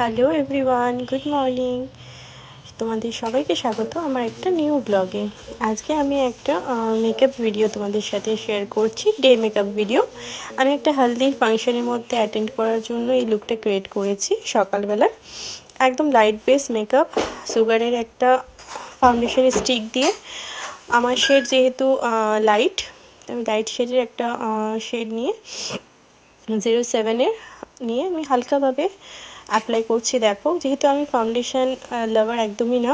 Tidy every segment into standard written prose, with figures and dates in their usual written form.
Hello everyone, good morning. তোমাদের সবাইকে স্বাগত আমার একটা নিউ ব্লগে। আজকে আমি একটা মেকআপ ভিডিও তোমাদের সাথে শেয়ার করছি, ডে মেকআপ ভিডিও। আমি একটা হলদির ফাংশনের মধ্যে অ্যাটেন্ড করার জন্য এই লুকটা ক্রিয়েট করেছি সকালবেলা। একদম লাইট বেস মেকআপ, সুগারের একটা ফাউন্ডেশন স্টিক দিয়ে। আমার শেড যেহেতু লাইট, আমি লাইট শেডের একটা শেড নিয়ে 07-এর নিয়ে আমি হালকাভাবে অ্যাপ্লাই করছি। দেখো, যেহেতু আমি ফাউন্ডেশন লাভার একদমই না,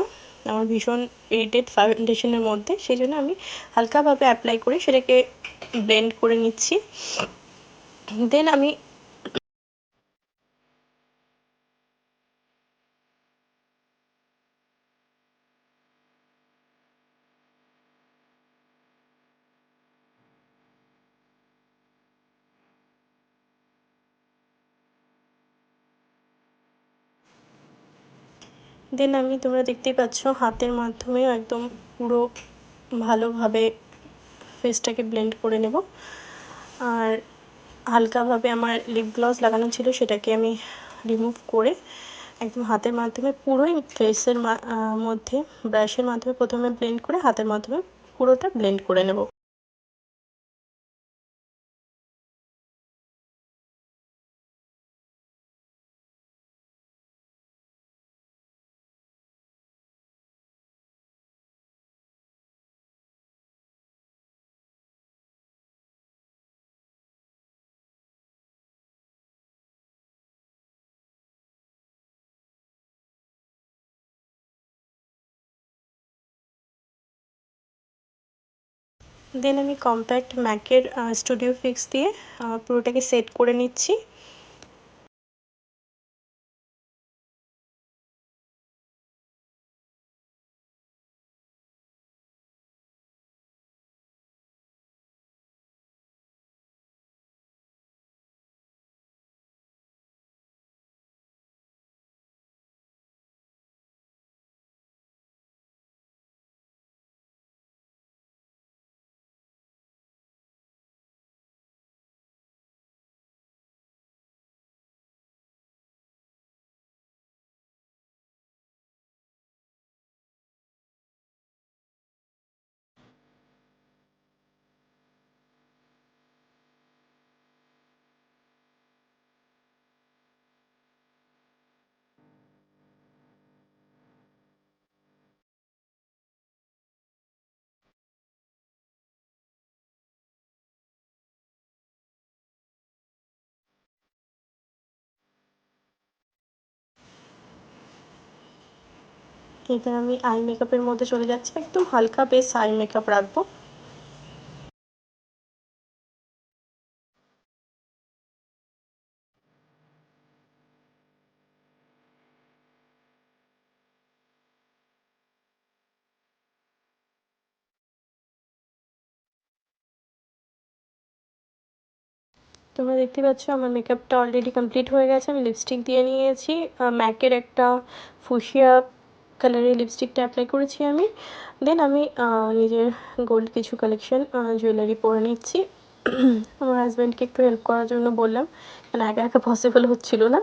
আমার ভীষণ ইরিটেট ফাউন্ডেশনের মধ্যে, সেই জন্য আমি হালকাভাবে অ্যাপ্লাই করে সেটাকে ব্লেন্ড করে নিচ্ছি। দেন আমি তোমরা দেখতেই পাচ্ছ, হাতের মাধ্যমেও একদম পুরো ভালোভাবে ফেসটাকে ব্লেন্ড করে নেব। আর হালকাভাবে আমার লিপ গ্লস লাগানো ছিল, সেটাকে আমি রিমুভ করে একদম হাতের মাধ্যমে পুরোই ফেসের মধ্যে ব্রাশের মাধ্যমে প্রথমে ব্লেন্ড করে হাতের মাধ্যমে পুরোটা ব্লেন্ড করে নেব। দেন আমি কম্প্যাক্ট ম্যাকের স্টুডিও ফিক্স দিয়ে পুরোটাকে সেট করে নিচ্ছি। এবার আমি আই মেকআপের মধ্যে চলে যাচ্ছি, একদম হালকা বেস আই মেকআপ রাখবো। তোমরা দেখতে পাচ্ছ আমার মেকআপটা অলরেডি কমপ্লিট হয়ে গেছে। আমি লিপস্টিক দিয়ে নিয়েছি, ম্যাকের একটা ফুশিয়া কালারের লিপস্টিকটা অ্যাপ্লাই করেছি আমি। দেন আমি নিজের গোল্ড কিছু কালেকশন জুয়েলারি পরে নিচ্ছি। আমার হাজব্যান্ডকে একটু হেল্প করার জন্য বললাম, কারণ একা একা পসিবল হচ্ছিল না।